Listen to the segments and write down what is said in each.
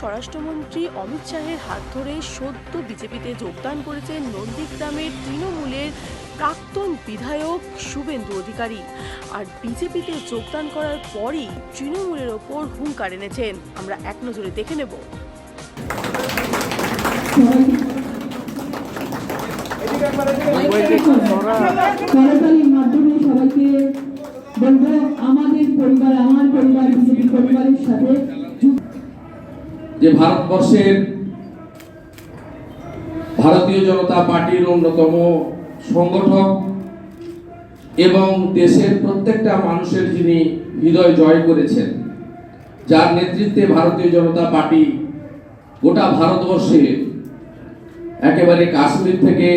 স্বরাষ্ট্রমন্ত্রী অমিত শাহের হাত ধরে সদ্য বিজেপিতে যোগদান করেছেন নন্দীগ্রামের তৃণমূলের প্রাক্তন বিধায়ক শুভেন্দু অধিকারী। আর বিজেপিতে যোগদান করার পরই তৃণমূলের ওপর হুঙ্কার এনেছেন। আমরা এক নজরে দেখে নেব। মাধ্যমে সবাইকে বলবো, আমাদের পরিবার, আমার পরিবার বিজেপি পরিবারের সাথে যে ভারতবর্ষের ভারতীয় জনতা পার্টির অন্যতম সংগঠক এবং দেশের প্রত্যেকটা মানুষের যিনি হৃদয় জয় করেছেন, যার নেতৃত্বে ভারতীয় জনতা পার্টি গোটা ভারতবর্ষে একেবারে কাশ্মীর থেকে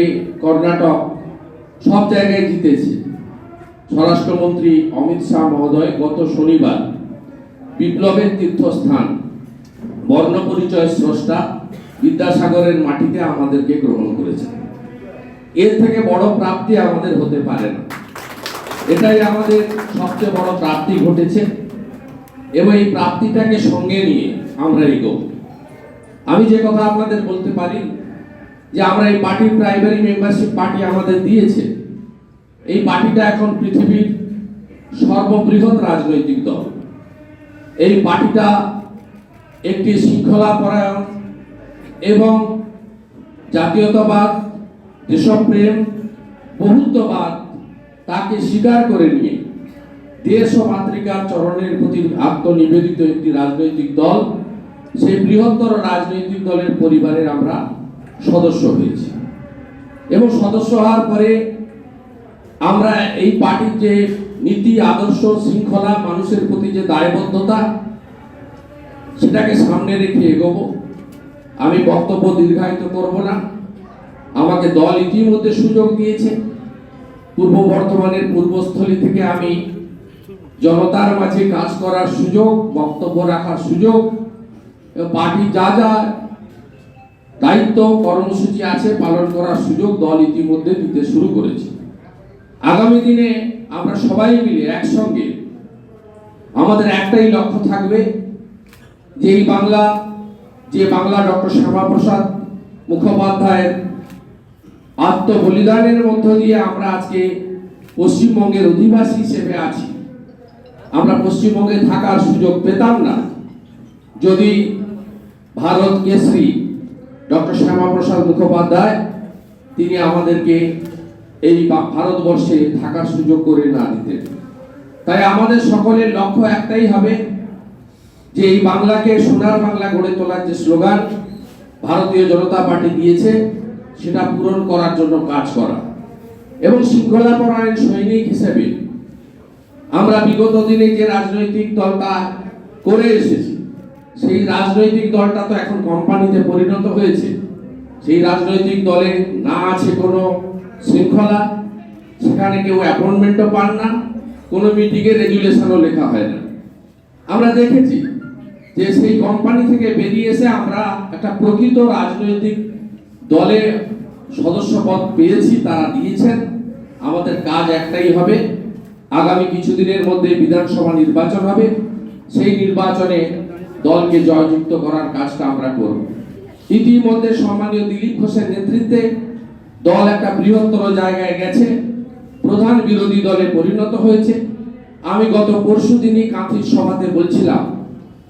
কর্ণাটক সব জায়গায় জিতেছে, স্বরাষ্ট্রমন্ত্রী অমিত শাহ মহোদয় গত শনিবার বিপ্লবের তীর্থস্থান বর্ণপরিচয় স্রষ্টা বিদ্যাসাগরের মাটিতে আমাদেরকে গ্রহণ করেছে। এর থেকে বড় প্রাপ্তি আমাদের হতে পারে না। এটাই আমাদের সবচেয়ে বড় প্রাপ্তি ঘটেছে এবং এই প্রাপ্তিটাকে সঙ্গে নিয়ে আমরা এগোব। আমি যে কথা আপনাদের বলতে পারি যে আমরা এই পার্টির প্রাইমারি মেম্বারশিপ পার্টি আমাদের দিয়েছে। এই পার্টিটা এখন পৃথিবীর সর্ববৃহৎ রাজনৈতিক দল। এই পার্টিটা একটি শৃঙ্খলাপরায়ণ এবং জাতীয়তাবাদ, দেশপ্রেম, বহুত্ববাদ তাকে স্বীকার করে নিয়ে দেশ ও মাতৃকার চরণের প্রতি আত্মনিবেদিত একটি রাজনৈতিক দল। সেই বৃহত্তর রাজনৈতিক দলের পরিবারের আমরা সদস্য হয়েছি এবং সদস্য হওয়ার পরে আমরা এই পার্টির যে নীতি, আদর্শ, শৃঙ্খলা, মানুষের প্রতি যে দায়বদ্ধতা, সেটাকে সামনে রেখে এগোবো। আমি বক্তব্য দীর্ঘায়িত করব না। আমাকে দল ইতিমধ্যে সুযোগ দিয়েছে। পূর্ব বর্ধমানের পূর্বস্থলী থেকে আমি জনতার মাঝে কাজ করার সুযোগ, বক্তব্য রাখার সুযোগ, পার্টি যা যা দায়িত্ব কর্মসূচি আছে পালন করার সুযোগ দল ইতিমধ্যে দিতে শুরু করেছে। আগামী দিনে আমরা সবাই মিলে একসঙ্গে আমাদের একটাই লক্ষ্য থাকবে যে এই বাংলা, যে বাংলা ডক্টর শ্যামাপ্রসাদ মুখোপাধ্যায়ের আত্মবলিদানের মধ্য দিয়ে আমরা আজকে পশ্চিমবঙ্গের অধিবাসী হিসেবে আছি। আমরা পশ্চিমবঙ্গে থাকার সুযোগ পেতাম না যদি ভারত কেশরী ডক্টর শ্যামাপ্রসাদ মুখোপাধ্যায় তিনি আমাদেরকে এই ভারতবর্ষে থাকার সুযোগ করে না দিতেন। তাই আমাদের সকলের লক্ষ্য একটাই হবে যে এই বাংলাকে সোনার বাংলা গড়ে তোলার যে স্লোগান ভারতীয় জনতা পার্টি দিয়েছে সেটা পূরণ করার জন্য কাজ করা এবং শৃঙ্খলাপরায়ণ সৈনিক হিসেবে আমরা বিগত দিনে যে রাজনৈতিক দলটা করে এসেছি, সেই রাজনৈতিক দলটা তো এখন কোম্পানিতে পরিণত হয়েছে। সেই রাজনৈতিক দলে না আছে কোনো শৃঙ্খলা, সেখানে কেউ অ্যাপয়েন্টমেন্টও পান না, কোনো মিটিংয়ে রেজুলেশনও লেখা হয় না। আমরা দেখেছি যে সেই কোম্পানি থেকে বেরিয়ে এসে আমরা একটা প্রকৃত রাজনৈতিক দলে সদস্যপদ পেয়েছি, তারা দিয়েছেন। আমাদের কাজ একটাই হবে, আগামী কিছুদিনের মধ্যে বিধানসভা নির্বাচন হবে, সেই নির্বাচনে দলকে জয়যুক্ত করার কাজটা আমরা করব। ইতিমধ্যে সম্মানীয় দিলীপ ঘোষের নেতৃত্বে দল একটা বৃহত্তর জায়গায় গেছে, প্রধান বিরোধী দলে পরিণত হয়েছে। আমি গত পরশুদিনই কাঁথির সভাতে বলছিলাম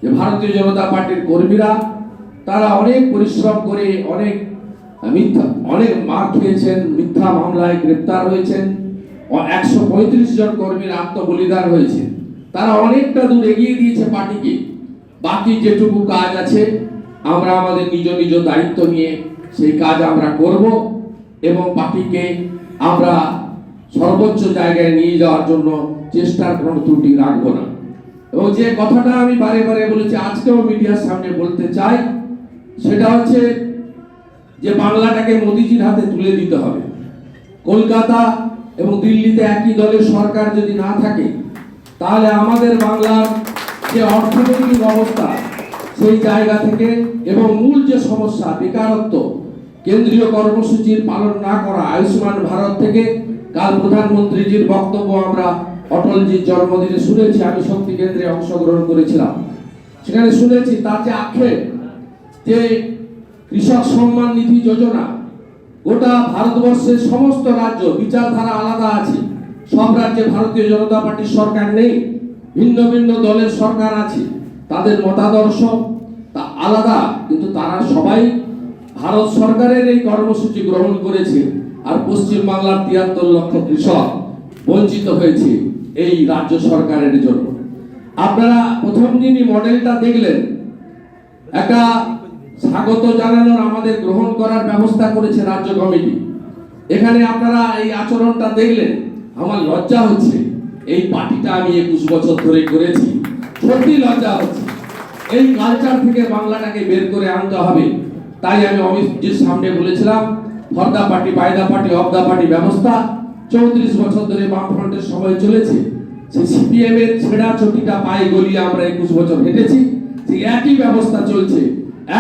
যে ভারতীয় জনতা পার্টির কর্মীরা তারা অনেক পরিশ্রম করে অনেক মার খেয়েছেন, মিথ্যা মামলায় গ্রেপ্তার হয়েছেন, 135 জন কর্মীর আত্মবলিদান হয়েছে। তারা অনেকটা দূর এগিয়ে দিয়েছে পার্টিকে। বাকি যেটুকু কাজ আছে আমরা আমাদের নিজ নিজ দায়িত্ব নিয়ে সেই কাজ আমরা করব এবং পার্টিকে আমরা সর্বোচ্চ জায়গায় নিয়ে যাওয়ার জন্য চেষ্টার কোনো ত্রুটি রাখবো না। এবং যে কথাটা আমি বারে বারে বলেছি, আজকেও মিডিয়ার সামনে বলতে চাই, সেটা হচ্ছে যে বাংলাটাকে মোদিজির হাতে তুলে দিতে হবে। কলকাতা এবং দিল্লিতে একই দলের সরকার যদি না থাকে, তাহলে আমাদের বাংলার যে অর্থনৈতিক অবস্থা সেই জায়গা থেকে এবং মূল যে সমস্যা বেকারত্ব, কেন্দ্রীয় কর্মসূচির পালন না করা, আয়ুষ্মান ভারত থেকে কাল প্রধানমন্ত্রীজির বক্তব্য আমরা অটলজির জন্মদিনে শুনেছি। আমি শক্তি কেন্দ্রে অংশগ্রহণ করেছিলাম, সেখানে শুনেছি তার যে আক্ষেপ যে কৃষক সম্মান নিধি যোজনা, গোটা ভারতবর্ষের সমস্ত রাজ্য বিচারধারা আলাদা আছে। সব রাজ্যে ভারতীয় জনতা পার্টির সরকার নেই, ভিন্ন ভিন্ন দলের সরকার আছে, তাদের মতাদর্শ তা আলাদা, কিন্তু তারা সবাই ভারত সরকারের এই কর্মসূচি গ্রহণ করেছে। আর পশ্চিম বাংলার ৭৩ লক্ষ কৃষক বঞ্চিত হয়েছে এই রাজ্য সরকারের জন্য। আপনারা প্রথম দিনই মডেলটা দেখলেন, একটা স্বাগত জানানোর আমাদের গ্রহণ করার ব্যবস্থা করেছে রাজ্য কমিটি। এখানে আপনারা এই আচরণটা দেখলেন, আমার লজ্জা হচ্ছে। এই পার্টিটা আমি ২১ বছর ধরে করেছি, সত্যি লজ্জা হচ্ছে। এই কালচার থেকে বাংলাটাকে বের করে আনতে হবে। তাই আমি অমিতজির সামনে বলেছিলাম, for the party, by the party, of the party ব্যবস্থা ৩৪ বছর ধরে বামফ্রন্টের সময় চলেছে। সেই সিপিএম এর ছেঁড়া চটিটা পায়ে গলিয়ে আমরা ২১ বছর হেঁটেছি, সেই একই ব্যবস্থা চলছে।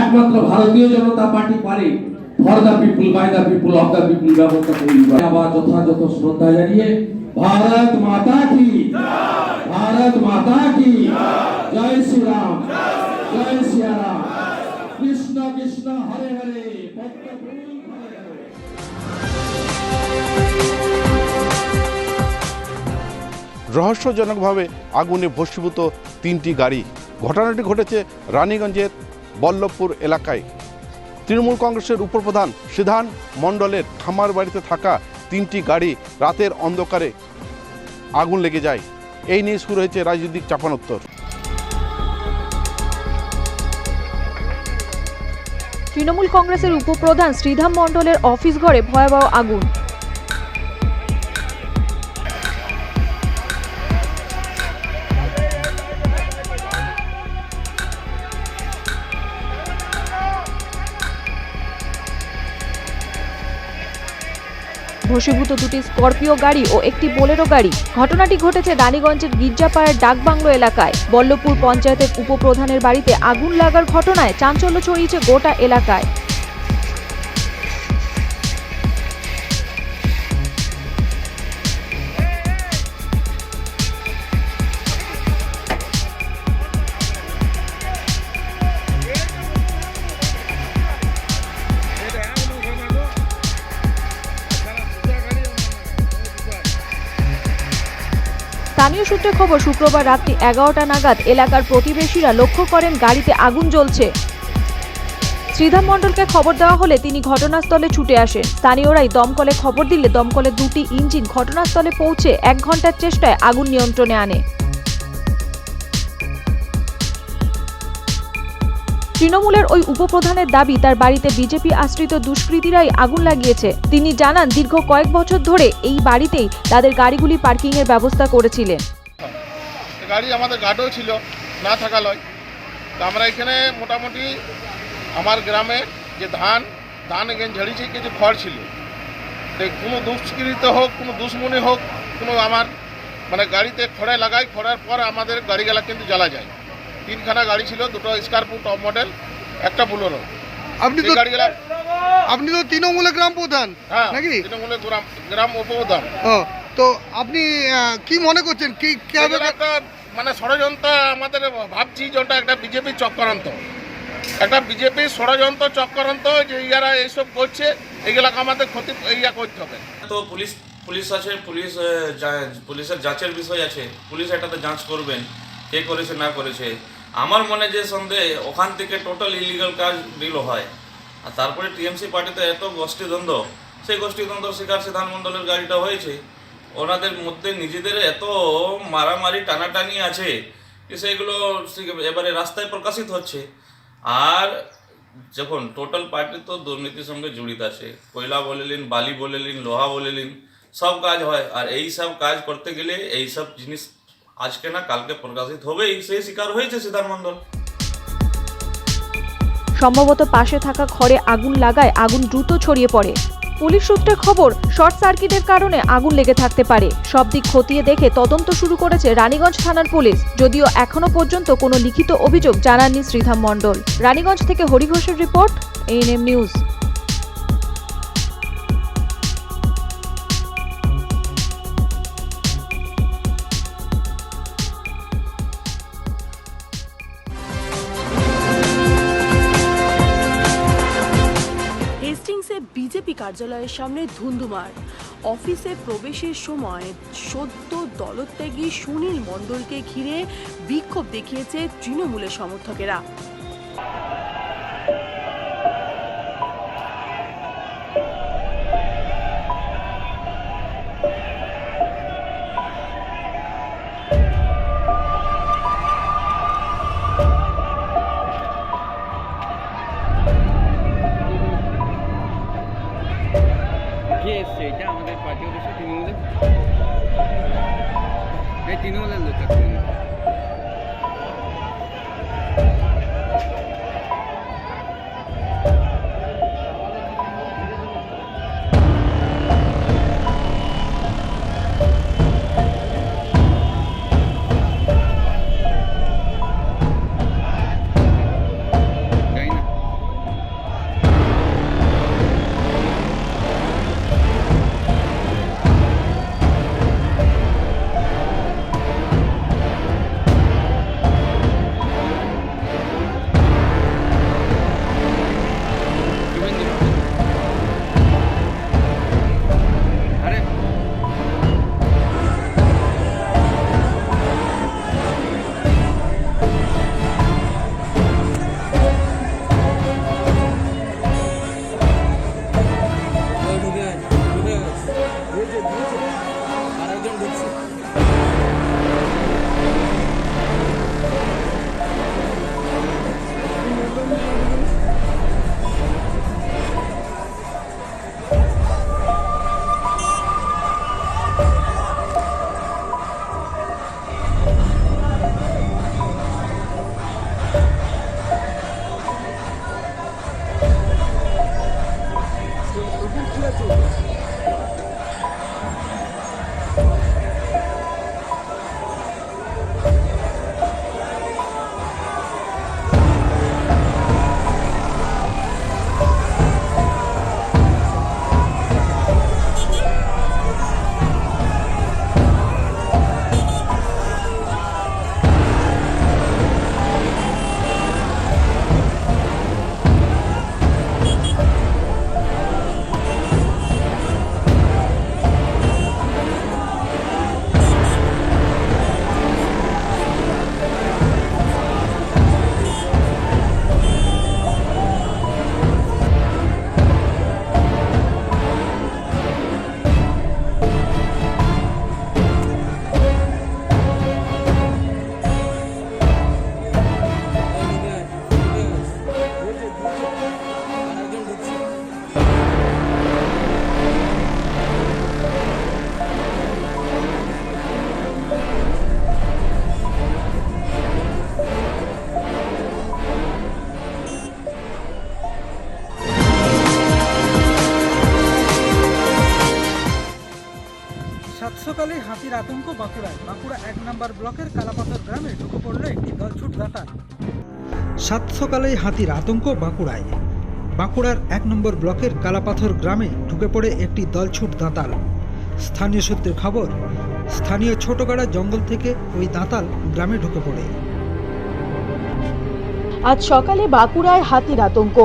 একমাত্র ভারতীয় জনতা পার্টি পারে for the people, by the people, of the people ব্যবস্থা তৈরি করে। আবার যথাযথ শ্রদ্ধা জানিয়ে ভারত মাতা কি, ভারত মাতা কি, জয় শ্রীরাম, জয় শ্রীরাম, কৃষ্ণ কৃষ্ণ হরে হরে, পদ্ম ফুল হরে হরে। রহস্যজনকভাবে আগুনে ভস্মীভূত ৩টি গাড়ি। ঘটনাটি ঘটেছে রানীগঞ্জের বল্লভপুর এলাকায়। তৃণমূল কংগ্রেসের উপপ্রধান সিদ্ধান মণ্ডলের খামার বাড়িতে থাকা ৩টি গাড়ি রাতের অন্ধকারে আগুন লেগে যায়। এই নিয়ে শুরু হয়েছে রাজনৈতিক চাপানোত্তর। তৃণমূল কংগ্রেসের উপপ্রধান শ্রীধাম মণ্ডলের অফিস ঘরে ভয়াবহ আগুন। ভস্মীভূত দুটি স্করপিও গাড়ি ও একটি বোলেরো গাড়ি। ঘটনাটি ঘটেছে রানীগঞ্জের গির্জাপাড়ার ডাকবাংলো এলাকায়। বল্লভপুর পঞ্চায়েতের উপপ্রধানের বাড়িতে আগুন লাগার ঘটনায় চাঞ্চল্য ছড়িয়েছে গোটা এলাকায়। স্থানীয় সূত্রে খবর, শুক্রবার রাত্রি ১১টা নাগাদ এলাকার প্রতিবেশীরা লক্ষ্য করেন গাড়িতে আগুন জ্বলছে। শ্রীধাম মণ্ডলকে খবর দেওয়া হলে তিনি ঘটনাস্থলে ছুটে আসেন। স্থানীয়রাই দমকলে খবর দিলে দমকলের ২টি ইঞ্জিন ঘটনাস্থলে পৌঁছে ১ ঘন্টার চেষ্টায় আগুন নিয়ন্ত্রণে আনে। তৃণমূলের ওই উপপ্রধানের দাবি, তার বাড়িতে বিজেপি আশ্রিত দুষ্কৃতীরাই আগুন লাগিয়েছে। তিনি জানান, দীর্ঘ কয়েক বছর ধরে এই বাড়িতেই তাদের গাড়িগুলি পার্কিং এর ব্যবস্থা করেছিলেন। গাড়ি আমাদের গার্ডও ছিল, না থাকা লয়। তো আমরা এখানে মোটামুটি আমার গ্রামে যে ধান এখানে ঝেড়েছি, কিছু খড় ছিল। তো কোনো দুষ্কৃত হোক, কোনো দুশ্মনী হোক, কোনো আমার মানে গাড়িতে খড়ে লাগাই, খড়ের পর আমাদের গাড়িগুলা কিন্তু জ্বালা যায়। 3খানা গাড়ি ছিল, 2টো স্করপিও টপ মডেল, একটা বুলেরো। আপনি তো তৃণমূলের গ্রাম প্রধান নাকি? তৃণমূলের গ্রাম উপপ্রধান। তো আপনি কি মনে করছেন, কি একটা মানে ষড়যন্ত্র আমাদের ভাবছি, যেটা একটা বিজেপি চক্রান্ত, একটা বিজেপি ষড়যন্ত্র চক্রান্ত, যে ইয়ারা এইসব করছে, এইগুলাকে আমাদের ক্ষতি করতে হবে। তো পুলিশ আছে, পুলিশের যাচের বিষয় আছে, পুলিশ এটাতে যাঞ্চ করবেন কে করেছে না করেছে। আমার মনে যে সন্দেহ, ওখান থেকে টোটাল ইলিগাল কাজ ডিল হয়। আর তারপরে টিএমসি পার্টিতে এত গোষ্ঠীদ্বন্দ্ব, সেই গোষ্ঠীদ্বন্দ্ব শিকার সিদ্ধান মণ্ডলের গাড়িটা হয়েছে। ওনাদের মধ্যে নিজেদের এত মারামারি টানাটানি আছে যে সেইগুলো এবারে রাস্তায় প্রকাশিত হচ্ছে। আর যখন টোটাল পার্টি তো দুর্নীতির সঙ্গে জড়িত আছে, কয়লা বলেলিন, বালি বলেলিন, লোহা বলেলিন, সব কাজ হয়। আর এই সব কাজ করতে গেলে এই সব জিনিস আজকে না কালকে প্রকাশিত হবেই, সেই শিকার হয়েছে সিদ্ধার্থ মণ্ডল। সম্ভবত পাশে থাকা ঘরে আগুন লাগায় আগুন দ্রুত ছড়িয়ে পড়ে। পুলিশ সূত্রে খবর, শর্ট সার্কিটের কারণে আগুন লেগে থাকতে পারে। সব দিক খতিয়ে দেখে তদন্ত শুরু করেছে রানীগঞ্জ থানার পুলিশ। যদিও এখনো পর্যন্ত কোনো লিখিত অভিযোগ জানাননি শ্রীধাম মণ্ডল। রানীগঞ্জ থেকে হরি ঘোষের রিপোর্ট, এএনএম নিউজ। কার্যালয়ের সামনে ধুন্ধুমার। অফিসে প্রবেশের সময় সদ্য দলত্যাগী সুনীল মণ্ডলকে ঘিরে বিক্ষোভ দেখিয়েছে তৃণমূলের সমর্থকেরা। কে এসছে এটা আমাদের পার্টি অফিসে তৃণমূলের? এই তৃণমূলের লোক যাই না। আরে আরেকজন ঢুকছে। সাত সকালে হাতির আতঙ্ক বাঁকুড়ায়। বাঁকুড়া 1 নম্বর ব্লকের কালাপাথর গ্রামে ঢুকে পড়ল একটি দলছুট দাতাল। সাত সকালে হাতির আতঙ্ক বাঁকুড়ায়। বাঁকুড়ার 1 নম্বর ব্লকের কালাপাথর গ্রামে ঢুকে পড়ে একটি দলছুট দাঁতাল। স্থানীয় সূত্রের খবর, স্থানীয় ছোটগাড়া জঙ্গল থেকে ওই দাঁতাল গ্রামে ঢুকে পড়ে। আজ সকালে বাঁকুড়ায় হাতির আতঙ্ক।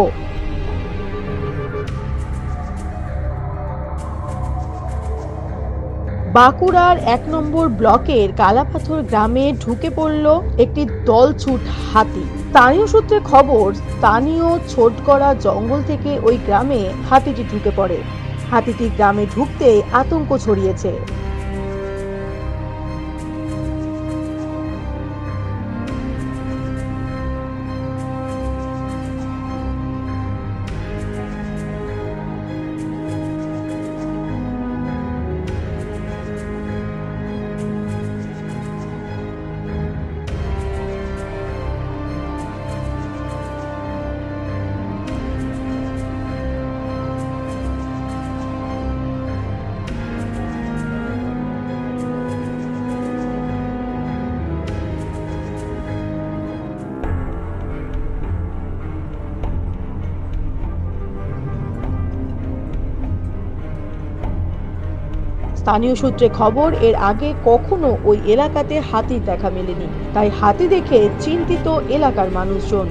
বাঁকুড়ার 1 নম্বর ব্লকের কালাপাথর গ্রামে ঢুকে পড়ল একটি দলছুট হাতি। স্থানীয় সূত্রে খবর, স্থানীয় ছোটগড়া জঙ্গল থেকে ওই গ্রামে হাতিটি ঢুকে পড়ে। হাতিটি গ্রামে ঢুকতেই আতঙ্ক ছড়িয়েছে। স্থানীয় সূত্রে খবর, এর আগে কখনো ওই এলাকাতে হাতির দেখা মেলেনি, তাই হাতি দেখে চিন্তিত এলাকার মানুষজন।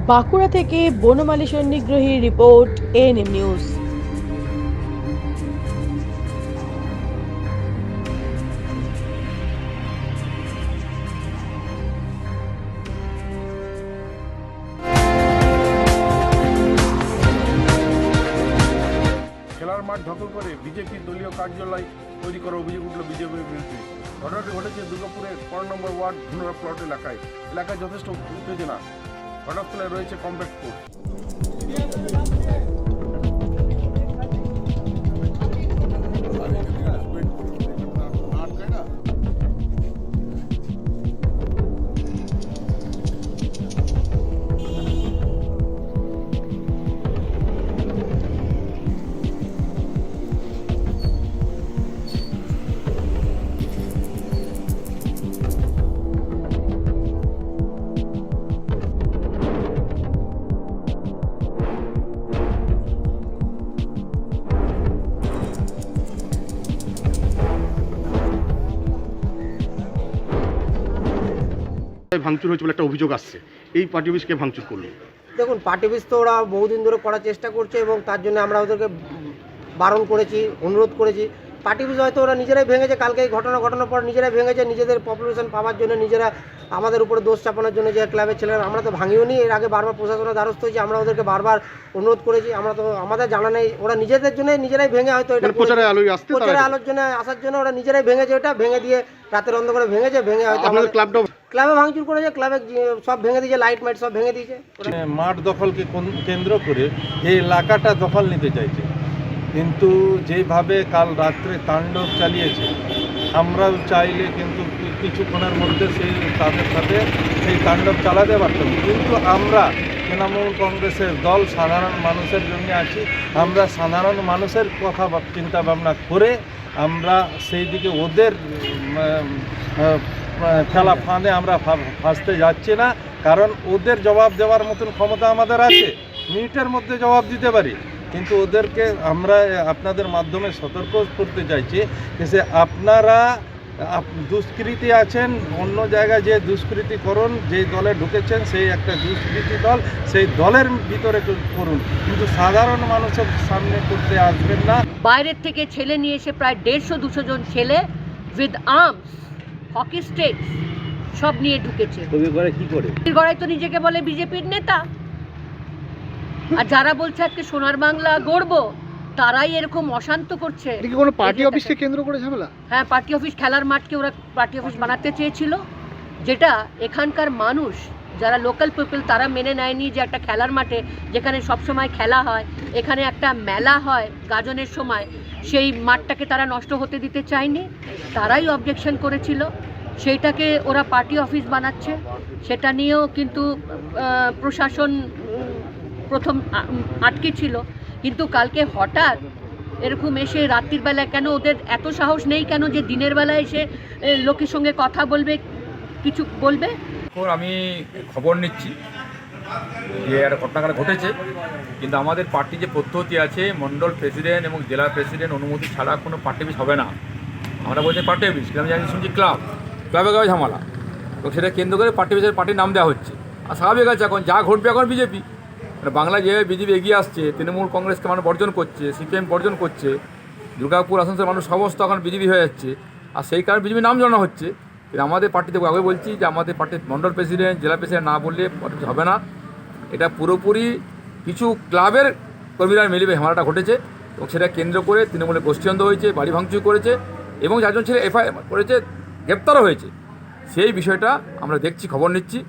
বাঁকুড়া থেকে বনমালী সন্নিগ্রহী রিপোর্ট এএনএম নিউজ। খেলার মাঠ দখল করে বিজেপি দলীয় কার্যালয় তৈরি করার অভিযোগ উঠল বিজেপির বিরুদ্ধে। ঘটনাটি ঘটেছে দুর্গাপুরের 5 নম্বর ওয়ার্ড ধুনরা প্লট এলাকায় যথেষ্ট উত্তেজনা। ঘটনাস্থলে রয়েছে কমব্যাট ফোর্স। ভাঙচুর হয়েছে বলে একটা অভিযোগ আসছে, এই পার্টি অফিসকে ভাঙচুর করলো। দেখুন, পার্টি অফিস তো ওরা বহুদিন ধরে করার চেষ্টা করছে এবং তার জন্য আমরা ওদেরকে বারণ করেছি, অনুরোধ করেছি। পার্টি অফিস হয়তো ওরা নিজেরাই ভেঙেছে, কালকে এই ঘটনার পর নিজেরাই ভেঙেছে, নিজেদের পপুলেশন পাওয়ার জন্য, নিজেরা আমাদের উপরে দোষ চাপানোর জন্য। যে ক্লাবের ছেলেরা, আমরা তো ভাঙিও নি, এর আগে বারবার প্রশাসনের দ্বারস্থ হয়েছি, আমরা ওদেরকে বারবার অনুরোধ করেছি। আমরা তো, আমাদের জানা নেই, ওরা নিজেদের জন্য নিজেরাই ভেঙে হয়তো এটা প্রচারের আলোর জন্য আসার জন্য ওরা নিজেরাই ভেঙেছে, ওটা ভেঙে দিয়ে রাতের অন্ধকারে ভেঙেছে, ভেঙে হয়তো ক্লাবে ভাঙচুর করেছে, ক্লাবে সব ভেঙে দিয়েছে, লাইট মাইট সব ভেঙে দিয়েছে। মাঠ দখলকে কেন্দ্র করে এই এলাকাটা দখল নিতে চাইছে, কিন্তু যেভাবে কাল রাত্রে তাণ্ডব চালিয়েছে, আমরাও চাইলে কিন্তু কিছুক্ষণের মধ্যে তাদের সাথে সেই তাণ্ডব চালাতে পারতাম। কিন্তু আমরা তৃণমূল কংগ্রেসের দল সাধারণ মানুষের জন্য আছি, আমরা সাধারণ মানুষের কথা চিন্তা ভাবনা করে আমরা সেই দিকে ওদের খেলা ফাঁদে আমরা ফাঁসতে যাচ্ছি না। কারণ ওদের জবাব দেওয়ার মতন ক্ষমতা আমাদের আছে, মিনিটের মধ্যে জবাব দিতে পারি। কিন্তু ওদেরকে আমরা আপনাদের মাধ্যমে সতর্ক করতে চাইছি যে আপনারা দুষ্কৃতী আছেন, অন্য জায়গায় যে দুষ্কৃতি করুন, যেই দলে ঢুকেছেন সেই একটা দুষ্কৃতি দল, সেই দলের ভিতরে করুন, কিন্তু সাধারণ মানুষের সামনে করতে আসবেন না। বাইরের থেকে ছেলে নিয়ে এসে প্রায় 150-200 জন ছেলে উইথ আর্মস, হকি স্টিকস সব নিয়ে ঢুকেছে। কি করে গড়াই তো নিজেকে বলে বিজেপির নেতা, আর যারা বলছে আজকে সোনার বাংলা গড়বো, তারাই এরকম অশান্ত করছে। কোনো পার্টি অফিসকে কেন্দ্র করে ঝামেলা? হ্যাঁ, পার্টি অফিস, খেলার মাঠকে ওরা পার্টি অফিস বানাতে চেয়েছিল, যেটা এখানকার মানুষ যারা লোকাল পিপল তারা মেনে নেয়নি। যে একটা খেলার মাঠে যেখানে সবসময় খেলা হয়, এখানে একটা মেলা হয় গাজনের সময়, সেই মাঠটাকে তারা নষ্ট হতে দিতে চায়নি, তারাই অবজেকশন করেছিল। সেইটাকে ওরা পার্টি অফিস বানাচ্ছে, সেটা নিয়েও কিন্তু প্রশাসন প্রথম আটকে ছিল। কিন্তু কালকে হঠাৎ এরকম এসে রাত্রির বেলায়, কেন ওদের এত সাহস নেই কেন যে দিনের বেলায় এসে লোকের সঙ্গে কথা বলবে, কিছু বলবে? আমি খবর নিচ্ছি যে একটা ঘটনাটা ঘটেছে, কিন্তু আমাদের পার্টি যে পদ্ধতি আছে, মণ্ডল প্রেসিডেন্ট এবং জেলা প্রেসিডেন্ট অনুমতি ছাড়া কোনো পার্টি অফিস হবে না। আমরা বলছি পার্টি অফিস, কিন্তু আমি জানি শুনছি ক্লাবে ঝামেলা, তো সেটা কেন্দ্র করে পার্টি অফিসের পার্টির নাম দেওয়া হচ্ছে। আর স্বাভাবিক আছে, এখন যা ঘটবে এখন বিজেপি, বাংলায় যেভাবে বিজেপি এগিয়ে আসছে, তৃণমূল কংগ্রেসকে মানুষ বর্জন করছে, সিপিএম বর্জন করছে, দুর্গাপুর আসানসোলের মানুষ সমস্ত এখন বিজেপি হয়ে যাচ্ছে, আর সেই কারণে বিজেপি নাম জানা হচ্ছে। কিন্তু আমাদের পার্টিতে আগে বলছি যে আমাদের পার্টির মণ্ডল প্রেসিডেন্ট, জেলা প্রেসিডেন্ট না বললে পার্টি হবে না। এটা পুরোপুরি কিছু ক্লাবের কর্মীরা মিলে হামলাটা ঘটেছে, এবং সেটা কেন্দ্র করে তৃণমূলের গোষ্ঠীদ্বন্দ্ব হয়েছে, বাড়ি ভাঙচুর করেছে, এবং যারজন ছেলে এফআইআর করেছে, গ্রেপ্তারও হয়েছে। সেই বিষয়টা আমরা দেখছি, খবর নিচ্ছি।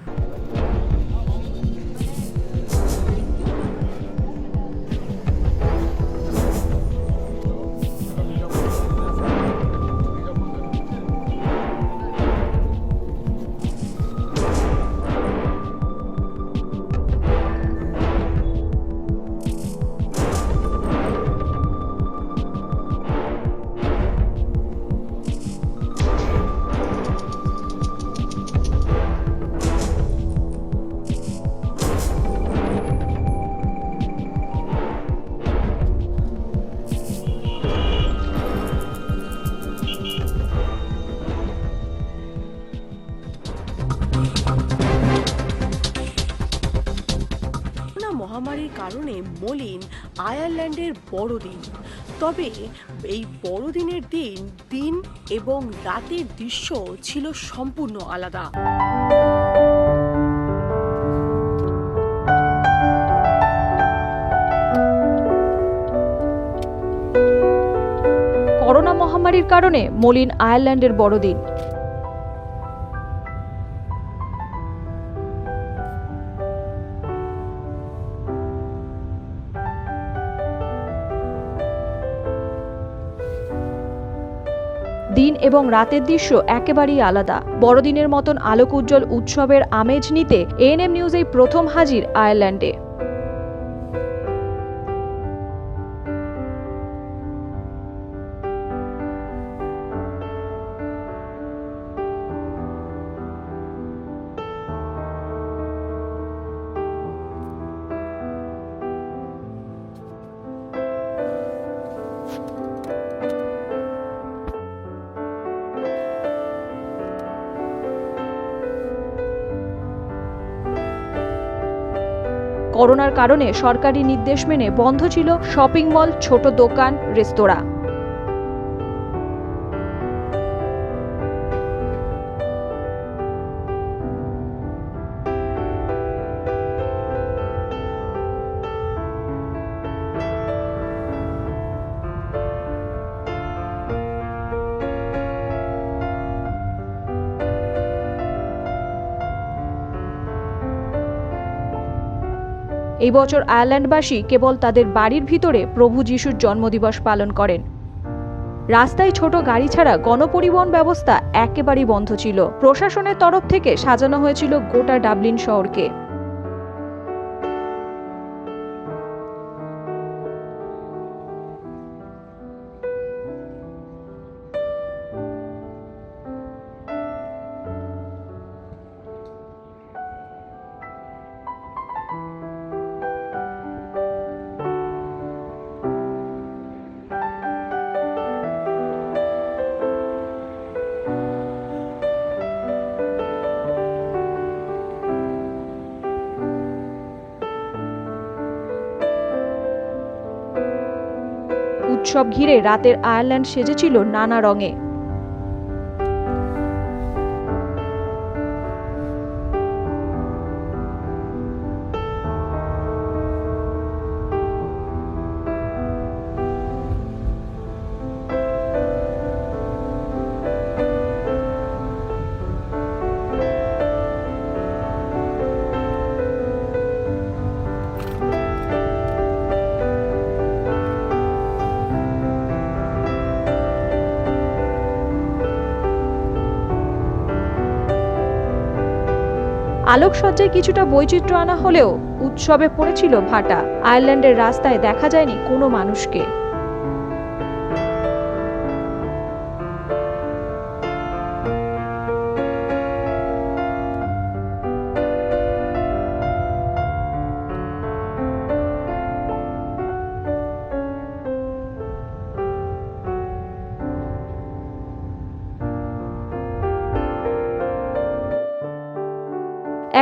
মহামারীর কারণে মলিন আয়ারল্যান্ডের বড়দিন। তবে এই বড়দিনের দিন এবং রাতের দৃশ্য ছিল সম্পূর্ণ আলাদা। করোনা মহামারীর কারণে মলিন আয়ারল্যান্ডের বড়দিন। দিন এবং রাতের দৃশ্য একেবারেই আলাদা। বড়দিনের মতন আলোক উজ্জ্বল উৎসবের আমেজ নিতে এএনএম নিউজ এই প্রথম হাজির আয়ারল্যান্ডে। করোনার কারণে সরকারি নির্দেশ মেনে বন্ধ ছিল শপিং মল, ছোট দোকান, রেস্তোরাঁ। এই বছর আয়ারল্যান্ডবাসী কেবল তাদের বাড়ির ভিতরে প্রভু যিশুর জন্মদিবস পালন করেন। রাস্তায় ছোট গাড়ি ছাড়া গণপরিবহন ব্যবস্থা একেবারেই বন্ধ ছিল। প্রশাসনের তরফ থেকে সাজানো হয়েছিল গোটা ডাবলিন শহরকে। উৎসব ঘিরে রাতের আয়ারল্যান্ড সেজেছিল নানা রঙে। আলোকসজ্জায় কিছুটা বৈচিত্র্য আনা হলেও উৎসবে পড়েছিল ভাটা। আয়ারল্যান্ডের রাস্তায় দেখা যায়নি কোনো মানুষকে।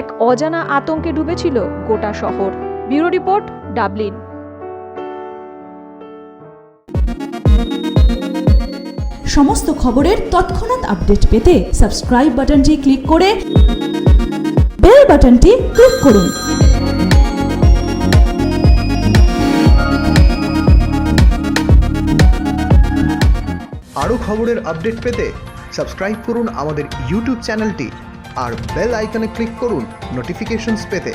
এক অজানা আতঙ্কে ডুবেছিল গোটা শহর। Bureau report, Dublin. সমস্ত খবরের তৎক্ষণাৎ আপডেট পেতে সাবস্ক্রাইব বাটনটি ক্লিক করে বেল বাটনটি ক্লিক করুন। আরও খবরের আপডেট পেতে সাবস্ক্রাইব করুন আমাদের ইউটিউব চ্যানেলটি আর বেল আইকনে ক্লিক করুন নোটিফিকেশনস পেতে।